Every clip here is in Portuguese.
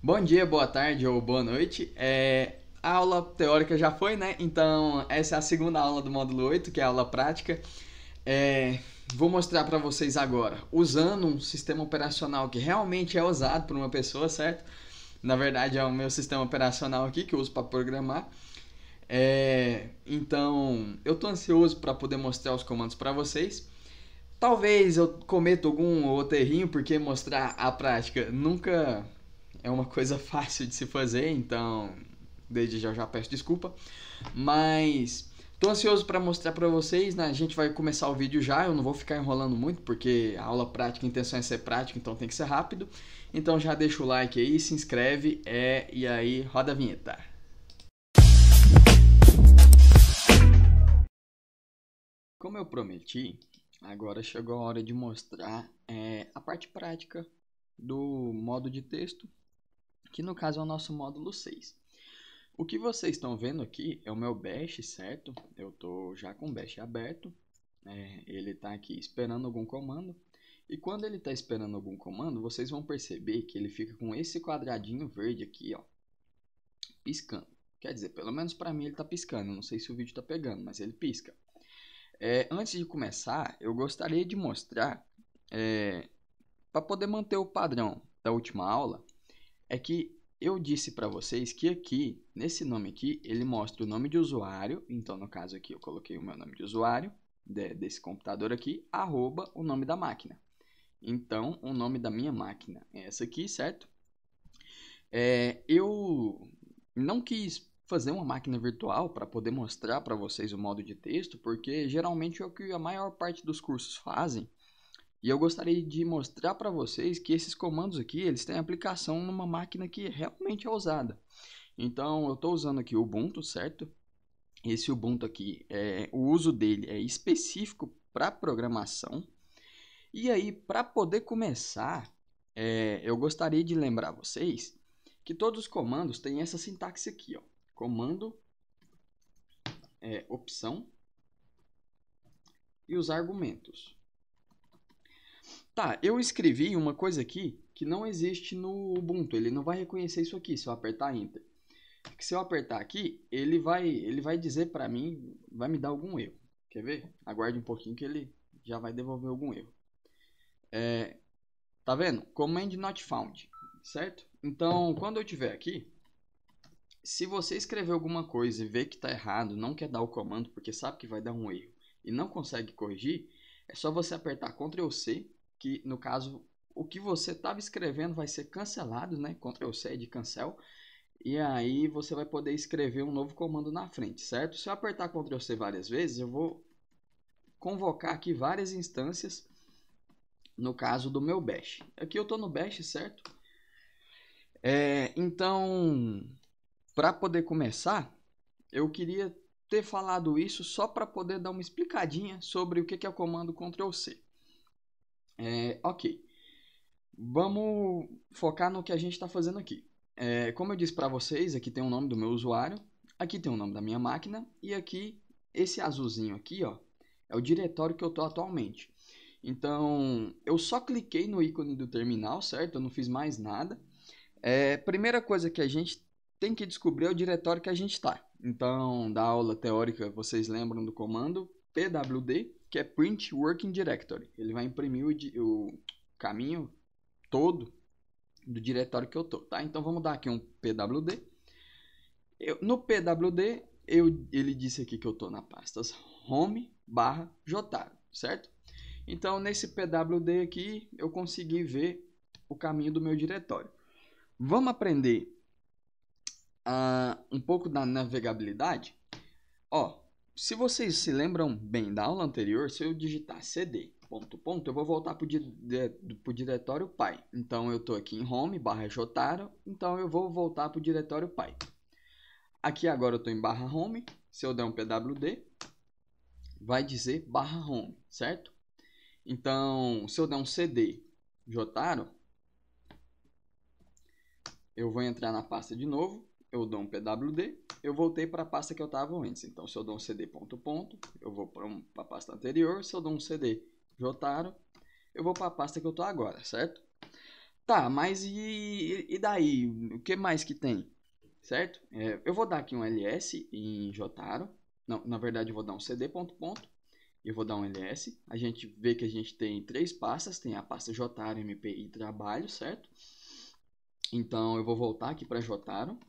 Bom dia, boa tarde ou boa noite. A aula teórica já foi, né? Então, essa é a segunda aula do módulo 8, que é a aula prática. É, Vou mostrar para vocês agora, usando um sistema operacional que realmente é usado por uma pessoa, certo? Na verdade, é o meu sistema operacional aqui, que eu uso para programar. Então, eu estou ansioso para poder mostrar os comandos para vocês. Talvez eu cometa algum outro errinho, porque mostrar a prática nunca é uma coisa fácil de se fazer, então desde já peço desculpa, mas tô ansioso para mostrar para vocês, né? A gente vai começar o vídeo já, eu não vou ficar enrolando muito porque a aula prática, a intenção é ser prática, então tem que ser rápido. Então já deixa o like aí, se inscreve, e aí roda a vinheta. Como eu prometi, agora chegou a hora de mostrar a parte prática do modo de texto, que no caso é o nosso módulo 6. O que vocês estão vendo aqui é o meu Bash, certo? Eu estou já com o Bash aberto. Ele está aqui esperando algum comando. E quando ele está esperando algum comando, vocês vão perceber que ele fica com esse quadradinho verde aqui, ó, piscando. Quer dizer, pelo menos para mim ele está piscando. Não sei se o vídeo está pegando, mas ele pisca. Antes de começar, eu gostaria de mostrar, para poder manter o padrão da última aula, é que eu disse para vocês que aqui, nesse nome aqui, ele mostra o nome de usuário. Então, no caso aqui, eu coloquei o meu nome de usuário desse computador aqui, arroba o nome da máquina. Então, o nome da minha máquina é essa aqui, certo? Eu não quis fazer uma máquina virtual para poder mostrar para vocês o modo de texto, porque geralmente é o que a maior parte dos cursos fazem. E eu gostaria de mostrar para vocês que esses comandos aqui, eles têm aplicação numa máquina que realmente é usada. Então, eu estou usando aqui o Ubuntu, certo? Esse Ubuntu aqui, o uso dele é específico para programação. E aí, para poder começar, eu gostaria de lembrar vocês que todos os comandos têm essa sintaxe aqui, ó. Comando, opção e os argumentos. Tá, eu escrevi uma coisa aqui que não existe no Ubuntu. Ele não vai reconhecer isso aqui se eu apertar Enter. Que se eu apertar aqui, ele vai dizer para mim, vai me dar algum erro. Quer ver? Aguarde um pouquinho que ele já vai devolver algum erro. Tá vendo? Command not found, certo? Então, quando eu tiver aqui, se você escrever alguma coisa e ver que está errado, não quer dar o comando porque sabe que vai dar um erro e não consegue corrigir, é só você apertar Ctrl C, que no caso o que você estava escrevendo vai ser cancelado, né? Ctrl C é de cancel. E aí você vai poder escrever um novo comando na frente, certo? Se eu apertar Ctrl C várias vezes, eu vou convocar aqui várias instâncias, no caso do meu bash. Aqui eu estou no bash, certo? Então, para poder começar, eu queria ter falado isso só para poder dar uma explicadinha sobre o que é o comando Ctrl C. Ok, vamos focar no que a gente está fazendo aqui. Como eu disse para vocês, aqui tem o nome do meu usuário, aqui tem o nome da minha máquina e aqui, esse azulzinho aqui, ó, é o diretório que eu estou atualmente. Então, eu só cliquei no ícone do terminal, certo? Eu não fiz mais nada. Primeira coisa que a gente tem que descobrir é o diretório que a gente está. Então, da aula teórica, vocês lembram do comando pwd, que é Print Working Directory. Ele vai imprimir o caminho todo do diretório que eu tô, tá? Então vamos dar aqui um pwd. No pwd, ele disse aqui que eu tô na pastas home/jotaro, certo? Então nesse pwd aqui eu consegui ver o caminho do meu diretório. Vamos aprender um pouco da navegabilidade? Ó, se vocês se lembram bem da aula anterior, se eu digitar cd ponto ponto, eu vou voltar para o diretório pai. Então eu estou aqui em home/jotaro, então eu vou voltar para o diretório pai. Aqui agora eu estou em /home, se eu der um pwd, vai dizer /home, certo? Então, se eu der um cd jotaro, eu vou entrar na pasta de novo, eu dou um pwd, eu voltei para a pasta que eu estava antes. Então, se eu dou um cd ponto ponto, eu vou para a pasta anterior. Se eu dou um cd jotaro, eu vou para a pasta que eu estou agora, certo? Tá, mas e daí? O que mais que tem? Certo? Eu vou dar aqui um ls em Jotaro. Não, na verdade eu vou dar um cd ponto ponto. Eu vou dar um ls. A gente vê que a gente tem 3 pastas. Tem a pasta Jotaro, MPI e trabalho, certo? Então eu vou voltar aqui para Jotaro.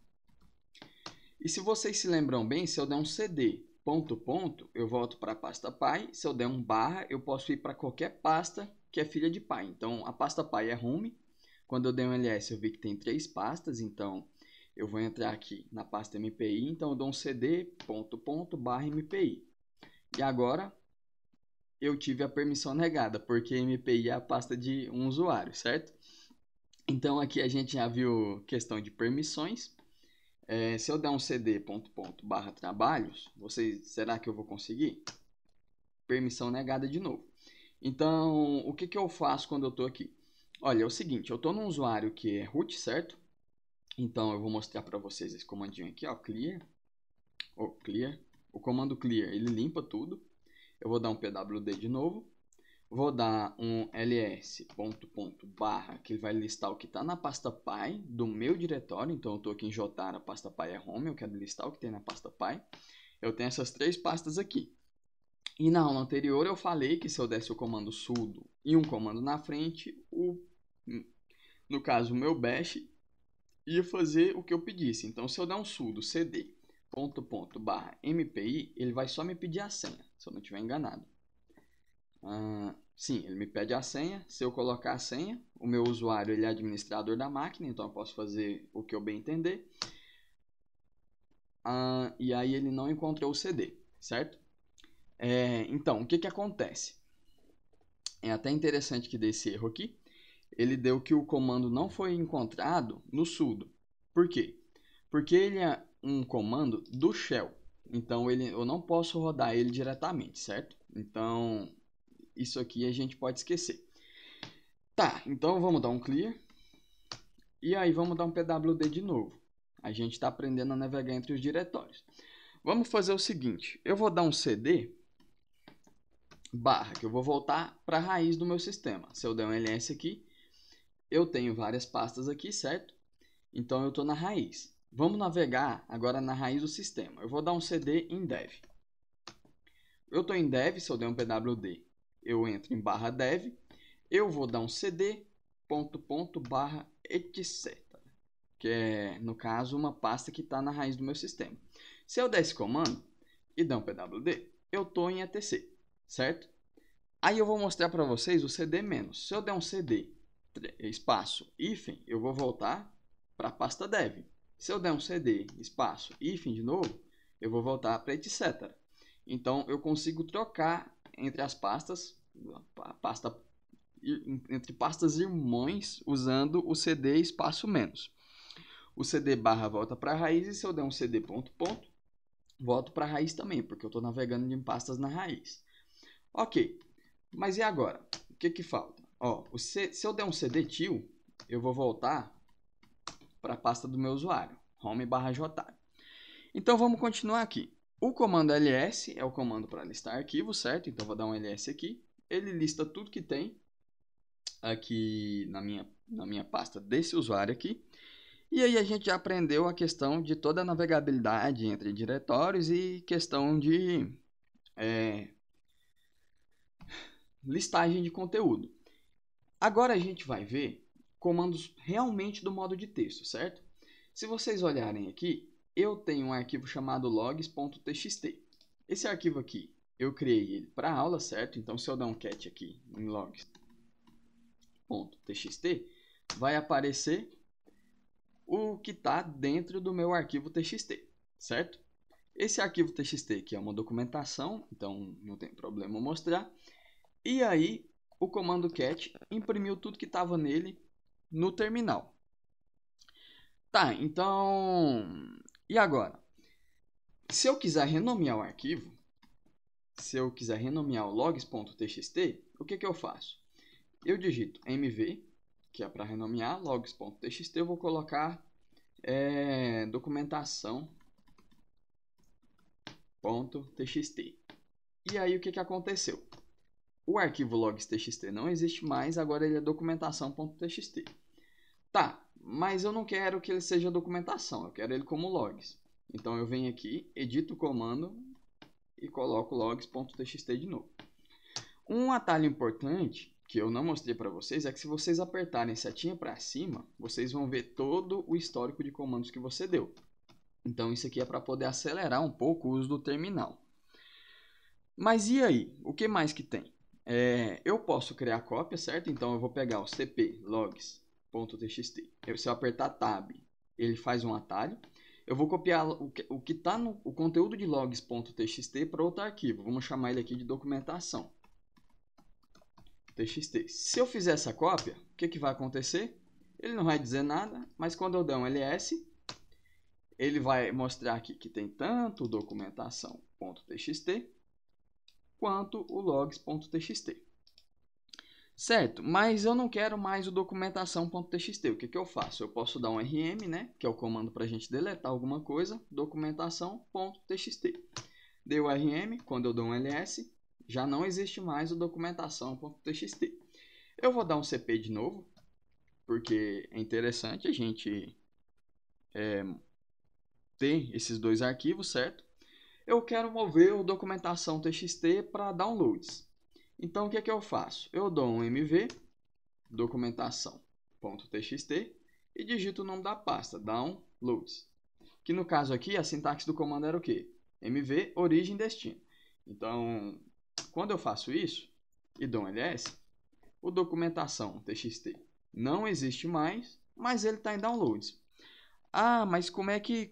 E se vocês se lembram bem, se eu der um cd ponto ponto, eu volto para a pasta pai. Se eu der um barra, eu posso ir para qualquer pasta que é filha de pai. Então a pasta pai é home. Quando eu dei um ls, eu vi que tem 3 pastas, então eu vou entrar aqui na pasta MPI, então eu dou um cd ponto ponto barra MPI. E agora eu tive a permissão negada, porque MPI é a pasta de um usuário, certo? Então aqui a gente já viu questão de permissões. Se eu der um cd ponto ponto barra trabalhos, será que eu vou conseguir? Permissão negada de novo. Então, o que eu faço quando eu estou aqui? Olha, é o seguinte, eu estou num usuário que é root, certo? Então, eu vou mostrar para vocês esse comandinho aqui, ó, clear. O comando clear, ele limpa tudo. Eu vou dar um pwd de novo. Vou dar um ls ponto ponto barra, que ele vai listar o que está na pasta pai do meu diretório. Então, eu estou aqui em Jotaro, a pasta pai é home, eu quero listar o que tem na pasta pai. Eu tenho essas 3 pastas aqui. E na aula anterior eu falei que se eu desse o comando sudo e um comando na frente, no caso o meu bash ia fazer o que eu pedisse. Então se eu der um sudo cd ponto ponto barra mpi, ele vai só me pedir a senha, se eu não estiver enganado. Sim, ele me pede a senha. Se eu colocar a senha, o meu usuário ele é administrador da máquina, então eu posso fazer o que eu bem entender. E aí ele não encontrou o cd, certo? Então, o que acontece? É até interessante que desse erro aqui, ele deu que o comando não foi encontrado no sudo. Por quê? Porque ele é um comando do shell. Então, eu não posso rodar ele diretamente, certo? Então, isso aqui a gente pode esquecer. Tá, então vamos dar um clear. E aí vamos dar um pwd de novo. A gente está aprendendo a navegar entre os diretórios. Vamos fazer o seguinte. Eu vou dar um cd barra, que eu vou voltar para a raiz do meu sistema. Se eu der um ls aqui, eu tenho várias pastas aqui, certo? Então eu estou na raiz. Vamos navegar agora na raiz do sistema. Eu vou dar um cd em dev. Eu estou em dev, se eu der um pwd, eu entro em barra dev. Eu vou dar um cd ponto ponto barra etc, que é, no caso, uma pasta que está na raiz do meu sistema. Se eu der esse comando e der um pwd, eu estou em etc, certo? Aí eu vou mostrar para vocês o cd menos. Se eu der um cd espaço hífen, eu vou voltar para a pasta dev. Se eu der um cd espaço hífen de novo, eu vou voltar para etc. Então eu consigo trocar entre as pastas, entre pastas irmãs, usando o cd espaço menos. O cd barra volta para a raiz, e se eu der um cd ponto ponto, volto para a raiz também, porque eu estou navegando em pastas na raiz. Ok, mas e agora? O que falta? Se eu der um cd till, eu vou voltar para a pasta do meu usuário, home barra jotaro. Então vamos continuar aqui. O comando ls é o comando para listar arquivos, certo? Então vou dar um ls aqui. Ele lista tudo que tem aqui na minha pasta desse usuário aqui. E aí a gente já aprendeu a questão de toda a navegabilidade entre diretórios e questão de listagem de conteúdo. Agora a gente vai ver comandos realmente do modo de texto, certo? Se vocês olharem aqui, eu tenho um arquivo chamado logs.txt. Esse arquivo aqui, eu criei ele para aula, certo? Então se eu der um cat aqui em logs.txt, vai aparecer o que está dentro do meu arquivo txt, certo? Esse arquivo txt aqui é uma documentação, então não tem problema mostrar. E aí, o comando cat imprimiu tudo que estava nele no terminal. Tá, então... E agora? Se eu quiser renomear o arquivo, se eu quiser renomear o logs.txt, o que eu faço? Eu digito mv, que é para renomear, logs.txt, eu vou colocar documentação.txt. E aí o que aconteceu? O arquivo logs.txt não existe mais, agora ele é documentação.txt. Tá, mas eu não quero que ele seja documentação, eu quero ele como logs. Então eu venho aqui, edito o comando e coloco logs.txt de novo. Um atalho importante que eu não mostrei para vocês é que se vocês apertarem setinha para cima, vocês vão ver todo o histórico de comandos que você deu. Então isso aqui é para poder acelerar um pouco o uso do terminal. Mas e aí? O que mais que tem? Eu posso criar cópia, certo? Então eu vou pegar o cp logs.txt. Se eu apertar tab, ele faz um atalho. Eu vou copiar o que está no o conteúdo de logs.txt para outro arquivo. Vamos chamar ele aqui de documentação. TXT. Se eu fizer essa cópia, o que vai acontecer? Ele não vai dizer nada, mas quando eu der um ls, ele vai mostrar aqui que tem tanto o documentação.txt quanto o logs.txt. Certo, mas eu não quero mais o documentação.txt. O que eu faço? Eu posso dar um rm, né, que é o comando para a gente deletar alguma coisa, documentação.txt. Dei o rm, quando eu dou um ls, já não existe mais o documentação.txt. Eu vou dar um cp de novo, porque é interessante a gente ter esses dois arquivos, certo? Eu quero mover o documentação.txt para downloads. Então o que eu faço? Eu dou um mv documentação.txt e digito o nome da pasta, downloads. Que no caso aqui a sintaxe do comando era o quê? mv origem destino. Então, quando eu faço isso e dou um ls, o documentação.txt não existe mais, mas ele está em downloads. Ah, mas como é que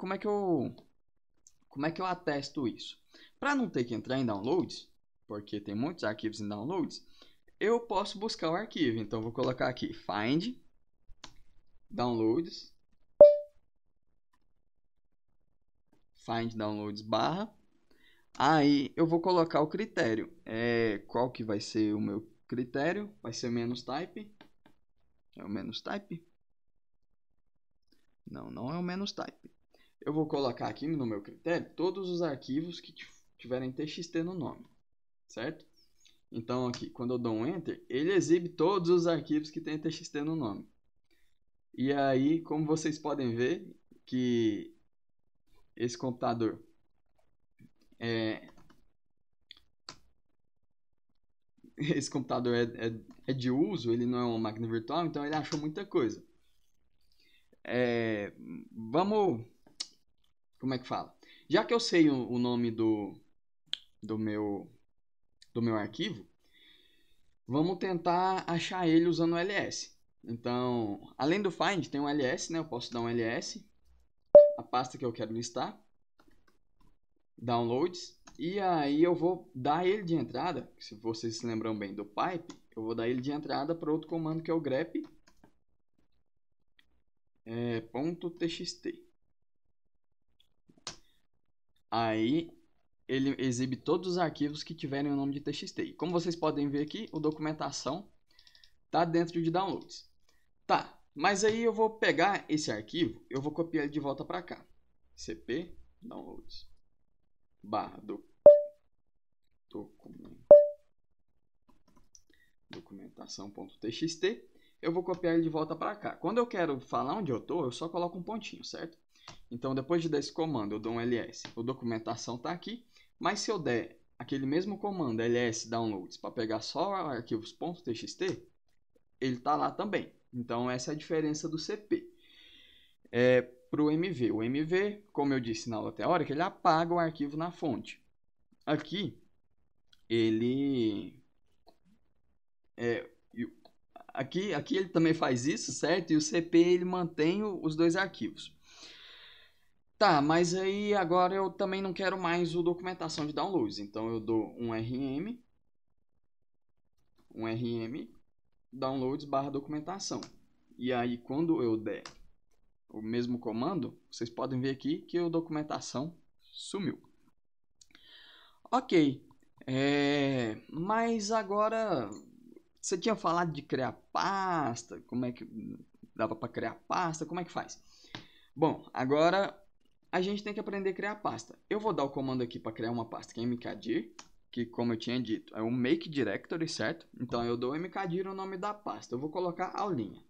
eu atesto isso? Para não ter que entrar em downloads, porque tem muitos arquivos em downloads, eu posso buscar o arquivo. Então, vou colocar aqui find downloads, barra. Aí, eu vou colocar o critério. Qual que vai ser o meu critério? Vai ser menos type. É o menos type? Não, não é o menos type. Eu vou colocar aqui no meu critério todos os arquivos que tiverem txt no nome, certo? Então aqui, quando eu dou um enter, ele exibe todos os arquivos que tem txt no nome. E aí, como vocês podem ver, que esse computador é de uso, ele não é uma máquina virtual, então ele achou muita coisa. Vamos... Como é que fala? Já que eu sei o nome do meu arquivo, vamos tentar achar ele usando o ls. Então, além do find, tem um ls, né? Eu posso dar um ls, a pasta que eu quero listar, downloads, e aí eu vou dar ele de entrada, se vocês se lembram bem do pipe, eu vou dar ele de entrada para outro comando que é o grep .txt. Aí ele exibe todos os arquivos que tiverem o nome de txt. E como vocês podem ver aqui, o documentação está dentro de downloads. Tá, mas aí eu vou pegar esse arquivo, eu vou copiar ele de volta para cá. cp downloads barra documentação.txt. Eu vou copiar ele de volta para cá. Quando eu quero falar onde eu estou, eu só coloco um pontinho, certo? Então, depois de dar esse comando, eu dou um ls. O documentação está aqui, mas se eu der aquele mesmo comando ls downloads para pegar só arquivos .txt, ele está lá também. Então, essa é a diferença do cp. Para o MV. O MV, como eu disse na aula teórica, ele apaga o arquivo na fonte. Aqui, ele... Aqui ele também faz isso, certo? E o cp ele mantém os dois arquivos. Tá, mas aí agora eu também não quero mais o documentação de downloads. Então eu dou um rm downloads barra documentação. E aí quando eu der o mesmo comando, vocês podem ver aqui que a documentação sumiu. Ok, mas agora você tinha falado de criar pasta, como é que dava para criar pasta, como é que faz? Bom, agora a gente tem que aprender a criar pasta. Eu vou dar o comando aqui para criar uma pasta que é mkdir, que como eu tinha dito é um make directory, certo? Então eu dou mkdir o nome da pasta, eu vou colocar aulinha.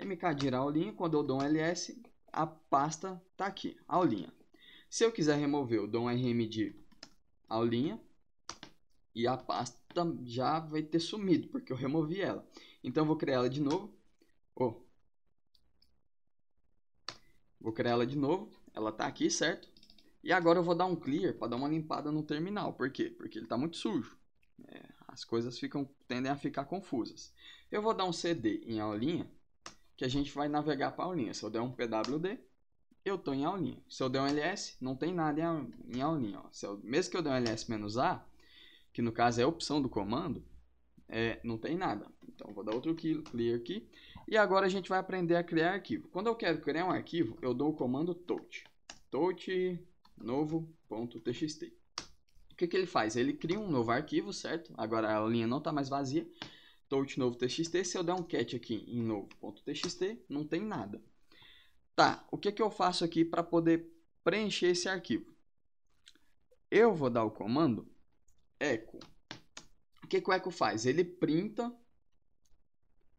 mkdir aulinha, quando eu dou um ls, a pasta está aqui, aulinha. Se eu quiser remover, eu dou um rmdir aulinha e a pasta já vai ter sumido, porque eu removi ela. Então, eu vou criar ela de novo. Vou criar ela de novo, ela está aqui, certo? E agora eu vou dar um clear para dar uma limpada no terminal. Por quê? Porque ele está muito sujo. As coisas tendem a ficar confusas. Eu vou dar um cd em aulinha, que a gente vai navegar para a aulinha. Se eu der um pwd, eu estou em aulinha. Se eu der um ls, não tem nada em aulinha. Ó. Mesmo que eu der um ls-a, que no caso é a opção do comando, não tem nada. Então, vou dar outro clear aqui. E agora a gente vai aprender a criar arquivo. Quando eu quero criar um arquivo, eu dou o comando tot novo.txt. O que ele faz? Ele cria um novo arquivo, certo? Agora a linha não está mais vazia. Tot novo.txt. Se eu der um cat aqui em novo.txt, não tem nada. Tá, o que eu faço aqui para poder preencher esse arquivo? Eu vou dar o comando echo. O que o echo faz? Ele printa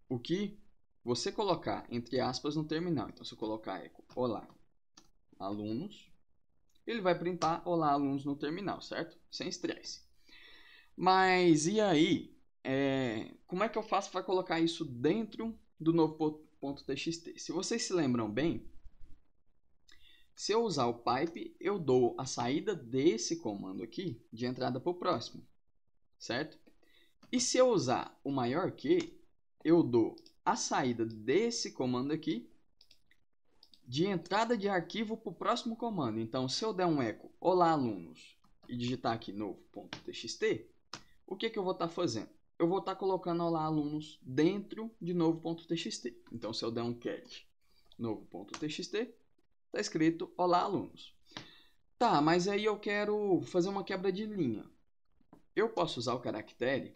o que você colocar, entre aspas, no terminal. Então, se eu colocar echo olá alunos, ele vai printar olá alunos no terminal, certo? Sem estresse. Mas e aí, como é que eu faço para colocar isso dentro do novo.txt? Se vocês se lembram bem, se eu usar o pipe, eu dou a saída desse comando aqui de entrada para o próximo, certo? E se eu usar o maior que, eu dou a saída desse comando aqui de entrada de arquivo para o próximo comando. Então, se eu der um echo olá alunos e digitar aqui novo.txt, o que eu vou estar fazendo? Eu vou estar colocando olá alunos dentro de novo.txt. Então, se eu der um cat novo.txt, está escrito olá alunos. Tá, mas aí eu quero fazer uma quebra de linha. Eu posso usar o caractere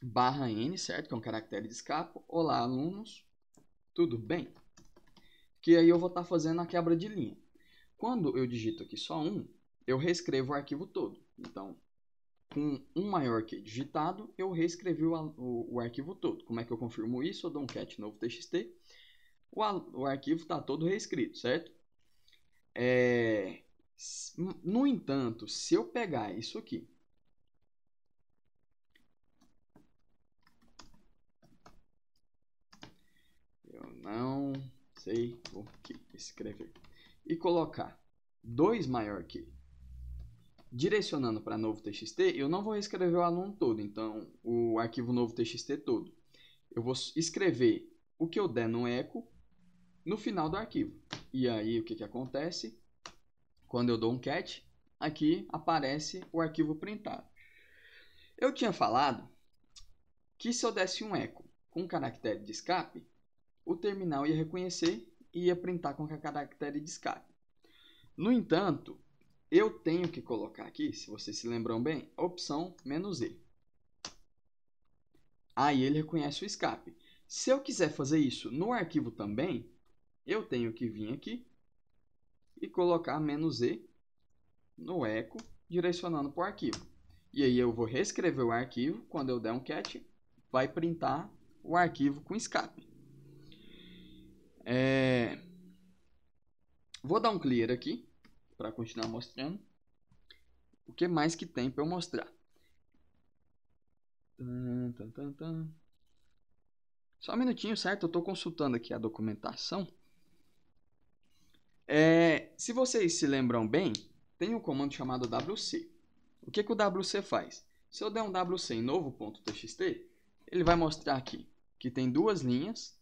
/n, certo? Que é um caractere de escape. Olá alunos, tudo bem? Que aí eu vou estar fazendo a quebra de linha. Quando eu digito aqui só um, eu reescrevo o arquivo todo. Então, com um maior que digitado, eu reescrevi o arquivo todo. Como é que eu confirmo isso? Eu dou um cat novo.txt. O arquivo está todo reescrito, certo? No entanto, se eu pegar isso aqui, eu não sei o que escrever, e colocar 2 maior que, direcionando para novo.txt, eu não vou escrever o aluno todo, então o arquivo novo.txt todo. Eu vou escrever o que eu der no echo no final do arquivo. E aí o que acontece? Quando eu dou um cat, aqui aparece o arquivo printado. Eu tinha falado que se eu desse um echo com caractere de escape, o terminal ia reconhecer e ia printar com caractere de escape. No entanto, eu tenho que colocar aqui, se vocês se lembram bem, a opção "-e". Aí ele reconhece o escape. Se eu quiser fazer isso no arquivo também, eu tenho que vir aqui e colocar "-e" no echo, direcionando para o arquivo. E aí eu vou reescrever o arquivo, quando eu der um cat, vai printar o arquivo com escape. Vou dar um clear aqui, para continuar mostrando. O que mais que tem para eu mostrar? Só um minutinho, certo? Eu estou consultando aqui a documentação. Se vocês se lembram bem, tem um comando chamado wc. O que o wc faz? Se eu der um wc em novo.txt, ele vai mostrar aqui que tem 2 linhas,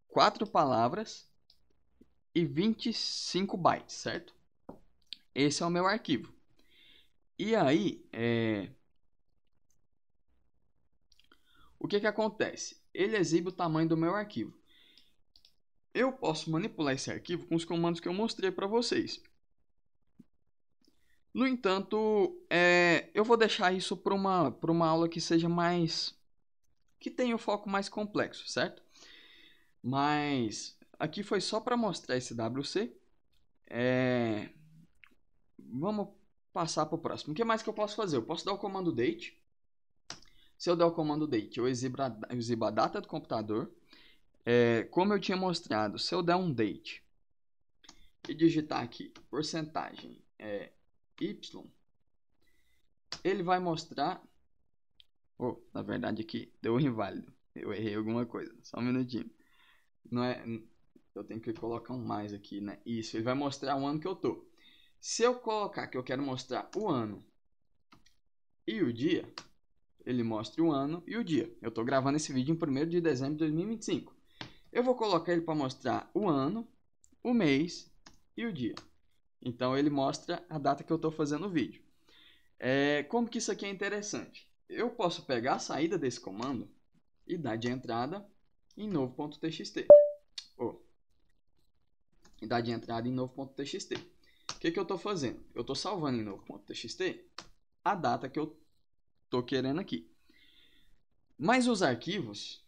4 palavras e 25 bytes, certo? Esse é o meu arquivo. E aí, o que acontece? Ele exibe o tamanho do meu arquivo. Eu posso manipular esse arquivo com os comandos que eu mostrei para vocês. No entanto, eu vou deixar isso para uma aula que seja mais... que tenha um foco mais complexo, certo? Mas aqui foi só para mostrar esse wc. Vamos passar para o próximo. O que mais que eu posso fazer? Eu posso dar o comando date. Se eu der o comando date, eu exibo a data do computador. Como eu tinha mostrado, se eu der um date e digitar aqui porcentagem y, ele vai mostrar... na verdade aqui deu inválido. Eu errei alguma coisa, só um minutinho. Não é... Eu tenho que colocar um mais aqui, né? Isso, ele vai mostrar o ano que eu tô. Se eu colocar que eu quero mostrar o ano e o dia, ele mostra o ano e o dia. Eu tô gravando esse vídeo em 1º de dezembro de 2025. Eu vou colocar ele para mostrar o ano, o mês e o dia. Então ele mostra a data que eu tô fazendo o vídeo. Como que isso aqui é interessante? Eu posso pegar a saída desse comando e dar de entrada em novo.txt. E dar de entrada em novo.txt. O que eu estou fazendo? Eu estou salvando em novo.txt a data que eu estou querendo aqui. Mas os arquivos,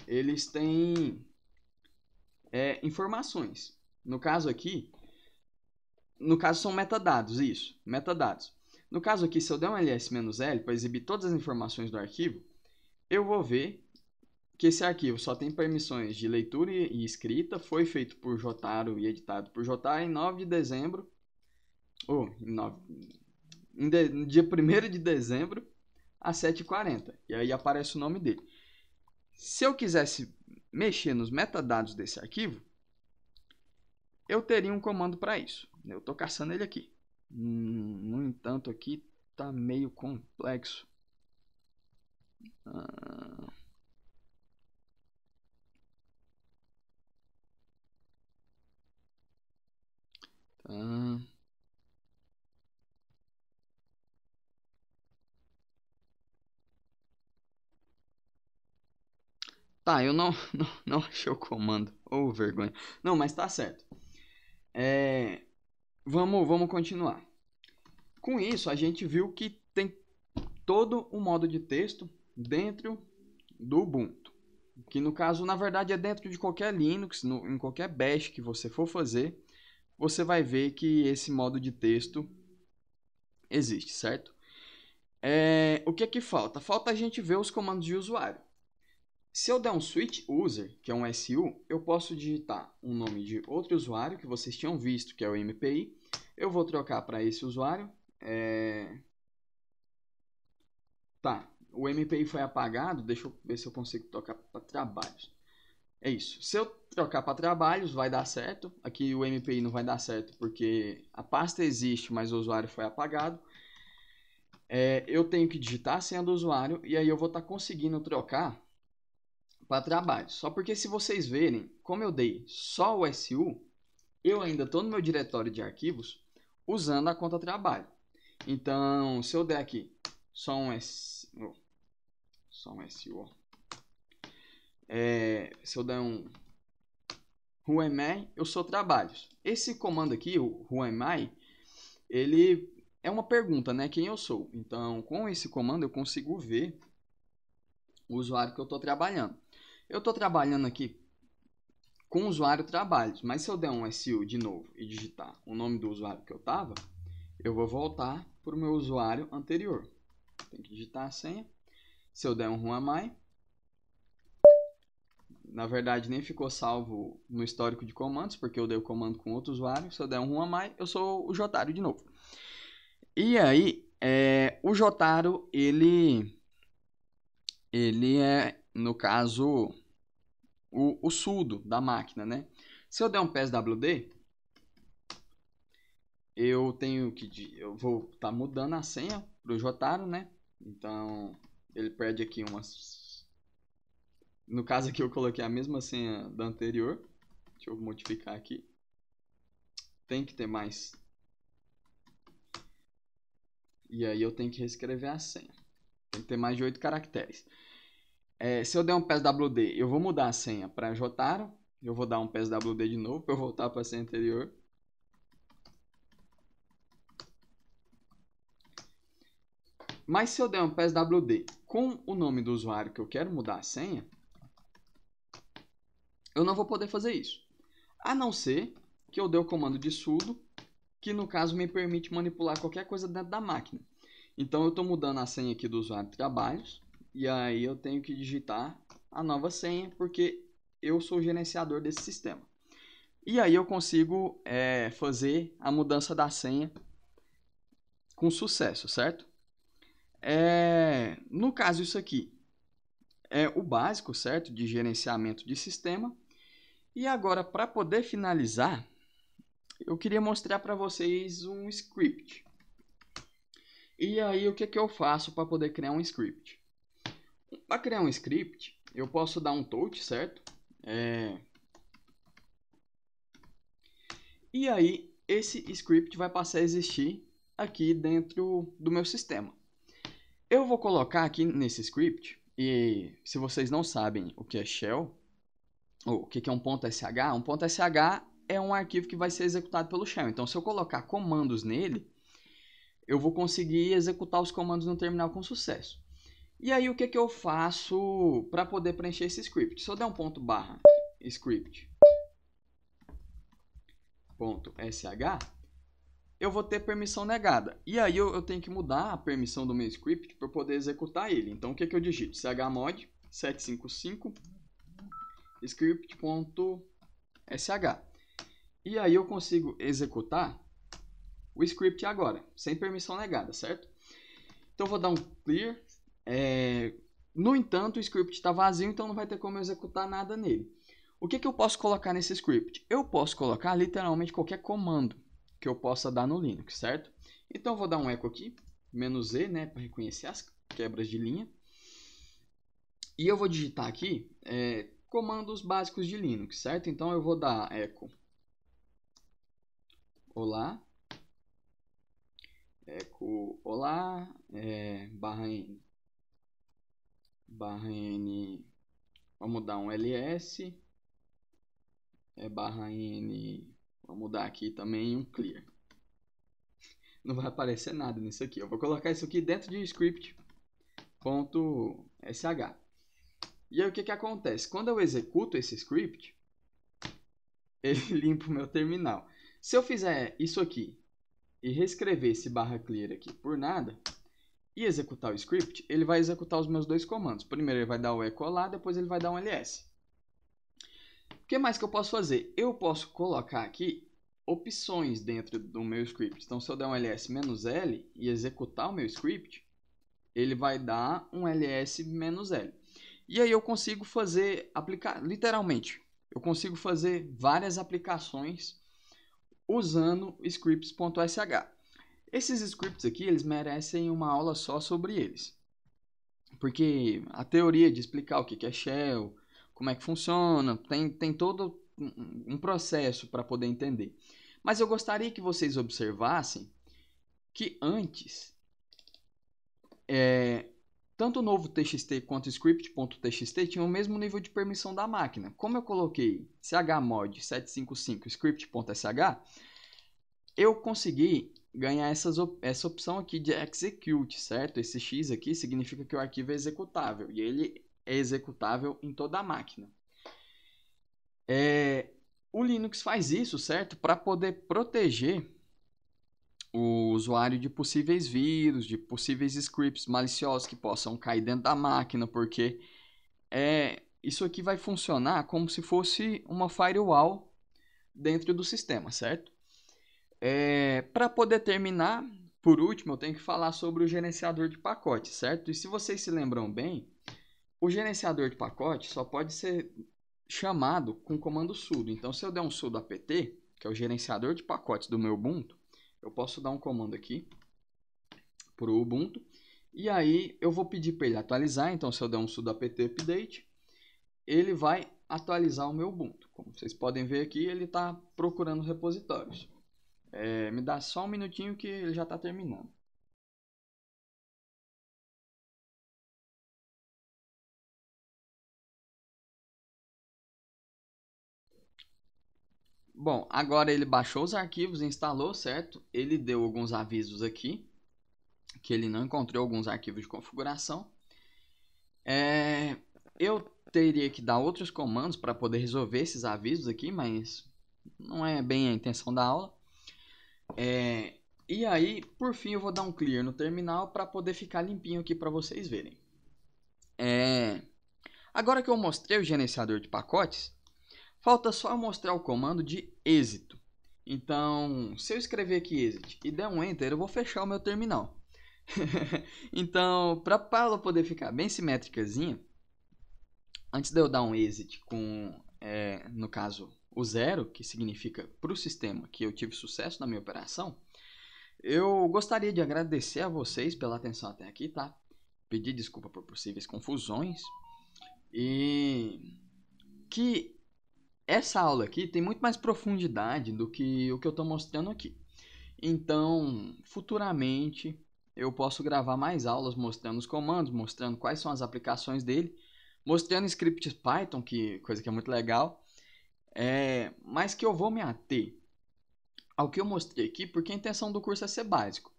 eles têm informações. No caso aqui, são metadados, isso, metadados. No caso aqui, se eu der um ls-l para exibir todas as informações do arquivo, eu vou ver que esse arquivo só tem permissões de leitura e escrita, foi feito por Jotaro e editado por Jotaro em 9 de dezembro, no dia 1º de dezembro, às 7h40, e aí aparece o nome dele. Se eu quisesse mexer nos metadados desse arquivo, eu teria um comando para isso. Eu estou caçando ele aqui. No entanto, aqui está meio complexo. Tá, eu não achei o comando. Vergonha. Não, mas tá certo. Vamos continuar. Com isso, a gente viu que tem todo o modo de texto dentro do Ubuntu. Que no caso, na verdade, é dentro de qualquer Linux, em qualquer bash que você for fazer, você vai ver que esse modo de texto existe, certo? O que falta? Falta a gente ver os comandos de usuário. Se eu der um switch user, que é um SU, eu posso digitar um nome de outro usuário que vocês tinham visto, que é o MPI. Eu vou trocar para esse usuário. Tá, o MPI foi apagado, deixa eu ver se eu consigo trocar para trabalhos. É isso, se eu trocar para trabalhos vai dar certo. Aqui o MPI não vai dar certo porque a pasta existe, mas o usuário foi apagado. Eu tenho que digitar a senha do usuário e aí eu vou estar conseguindo trocar para trabalho. Só porque se vocês verem, como eu dei só o SU, eu ainda estou no meu diretório de arquivos usando a conta trabalho. Então, se eu der aqui só um SU, se eu der um who am I, eu sou trabalhos. Esse comando aqui, o who am I, ele é uma pergunta, né? Quem eu sou. Então, com esse comando eu consigo ver o usuário que eu estou trabalhando. Eu estou trabalhando aqui com o usuário trabalhos, mas se eu der um SU de novo e digitar o nome do usuário que eu estava, eu vou voltar para o meu usuário anterior. Tem que digitar a senha. Se eu der um who am I, na verdade nem ficou salvo no histórico de comandos, porque eu dei o comando com outro usuário. Se eu der um who am I, eu sou o Jotaro de novo. E aí, o Jotaro, ele é, no caso, o sudo da máquina, né? Se eu der um pswd, eu vou estar mudando a senha para o Jotaro, né? Então, ele perde aqui umas... No caso aqui eu coloquei a mesma senha da anterior. Deixa eu modificar aqui. Tem que ter mais. E aí eu tenho que reescrever a senha. Tem que ter mais de 8 caracteres. Se eu der um pswd, eu vou mudar a senha para Jotaro. Eu vou dar um pswd de novo para eu voltar para a senha anterior. Mas se eu der um pswd com o nome do usuário que eu quero mudar a senha, eu não vou poder fazer isso. A não ser que eu dê o comando de sudo, que no caso me permite manipular qualquer coisa dentro da máquina. Então eu estou mudando a senha aqui do usuário de trabalhos. E aí eu tenho que digitar a nova senha, porque eu sou o gerenciador desse sistema. E aí eu consigo fazer a mudança da senha com sucesso, certo? No caso, isso aqui é o básico, certo? De gerenciamento de sistema. E agora, para poder finalizar, eu queria mostrar para vocês um script. E aí, o que eu faço para poder criar um script? Para criar um script, eu posso dar um touch, certo? E aí, esse script vai passar a existir aqui dentro do meu sistema. Eu vou colocar aqui nesse script, e se vocês não sabem o que é shell, ou o que é um .sh é um arquivo que vai ser executado pelo shell. Então, se eu colocar comandos nele, eu vou conseguir executar os comandos no terminal com sucesso. E aí, o que eu faço para poder preencher esse script? Se eu der um ponto barra script .sh, eu vou ter permissão negada. E aí, eu tenho que mudar a permissão do meu script para poder executar ele. Então, o que eu digito? chmod 755 script.sh. E aí eu consigo executar o script agora, sem permissão negada, certo? Então eu vou dar um clear. No entanto, o script está vazio, então não vai ter como eu executar nada nele. O que eu posso colocar nesse script? Eu posso colocar literalmente qualquer comando que eu possa dar no Linux, certo? Então eu vou dar um echo aqui, -e, né, para reconhecer as quebras de linha. E eu vou digitar aqui comandos básicos de Linux, certo? Então eu vou dar echo olá, echo olá, /n, vamos dar um ls, /n, vamos dar aqui também um clear. Não vai aparecer nada nisso aqui. Eu vou colocar isso aqui dentro de script.sh. E aí o que acontece? Quando eu executo esse script, ele limpa o meu terminal. Se eu fizer isso aqui e reescrever esse /clear aqui por nada e executar o script, ele vai executar os meus dois comandos. Primeiro ele vai dar o echo lá, depois ele vai dar um ls. O que mais que eu posso fazer? Eu posso colocar aqui opções dentro do meu script. Então se eu der um ls -l e executar o meu script, ele vai dar um ls -l. E aí eu consigo literalmente, eu consigo fazer várias aplicações usando scripts.sh. Esses scripts aqui, eles merecem uma aula só sobre eles. Porque a teoria de explicar o que é shell, como é que funciona, tem todo um processo para poder entender. Mas eu gostaria que vocês observassem que antes, tanto o novo TXT quanto o script.txt tinham o mesmo nível de permissão da máquina. Como eu coloquei chmod 755 script.sh, eu consegui ganhar essa opção aqui de execute, certo? Esse X aqui significa que o arquivo é executável e ele é executável em toda a máquina. O Linux faz isso, certo? Para poder proteger o usuário de possíveis vírus, de possíveis scripts maliciosos que possam cair dentro da máquina, porque isso aqui vai funcionar como se fosse uma firewall dentro do sistema, certo? Para poder terminar, por último, eu tenho que falar sobre o gerenciador de pacotes, certo? E se vocês se lembram bem, o gerenciador de pacotes só pode ser chamado com o comando sudo. Então, se eu der um sudo apt, que é o gerenciador de pacotes do meu Ubuntu, eu posso dar um comando aqui para o Ubuntu, e aí eu vou pedir para ele atualizar. Então, se eu der um sudo apt update, ele vai atualizar o meu Ubuntu. Como vocês podem ver aqui, ele está procurando repositórios. Me dá só um minutinho que ele já está terminando. Bom, agora ele baixou os arquivos, instalou, certo? Ele deu alguns avisos aqui, que ele não encontrou alguns arquivos de configuração. Eu teria que dar outros comandos para poder resolver esses avisos aqui, mas não é bem a intenção da aula. E aí, por fim, eu vou dar um clear no terminal para poder ficar limpinho aqui para vocês verem. É... Agora que eu mostrei o gerenciador de pacotes, falta só eu mostrar o comando de êxito. Então, se eu escrever aqui exit e der um enter, eu vou fechar o meu terminal. Então, para ela poder ficar bem simétricazinha, antes de eu dar um exit com, no caso, o 0, que significa para o sistema que eu tive sucesso na minha operação, eu gostaria de agradecer a vocês pela atenção até aqui, tá? Pedir desculpa por possíveis confusões e que essa aula aqui tem muito mais profundidade do que o que eu estou mostrando aqui. Então, futuramente, eu posso gravar mais aulas mostrando os comandos, mostrando quais são as aplicações dele, mostrando scripts Python, coisa que é muito legal, mas que eu vou me ater ao que eu mostrei aqui, porque a intenção do curso é ser básico.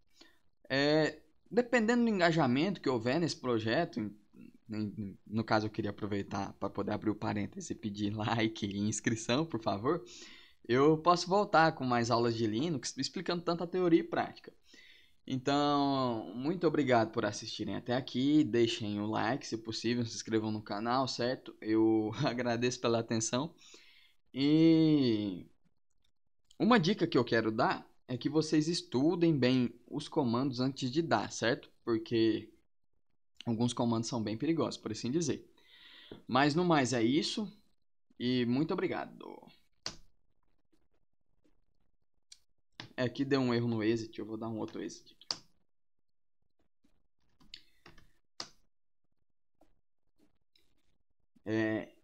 Dependendo do engajamento que houver nesse projeto, no caso eu queria aproveitar para poder abrir o parênteses e pedir like e inscrição, por favor, eu posso voltar com mais aulas de Linux, explicando tanto a teoria e prática. Então, muito obrigado por assistirem até aqui, deixem o like se possível, se inscrevam no canal, certo? Eu agradeço pela atenção. E uma dica que eu quero dar é que vocês estudem bem os comandos antes de dar, certo? Porque alguns comandos são bem perigosos, por assim dizer. Mas no mais é isso e muito obrigado. Aqui deu um erro no exit, eu vou dar um outro exit aqui.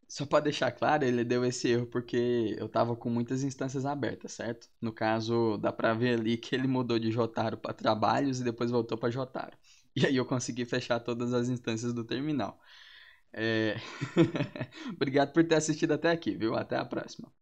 Só para deixar claro, ele deu esse erro porque eu tava com muitas instâncias abertas, certo? No caso, dá pra ver ali que ele mudou de Jotaro para trabalhos e depois voltou para Jotaro. E aí eu consegui fechar todas as instâncias do terminal. Obrigado por ter assistido até aqui, viu? Até a próxima.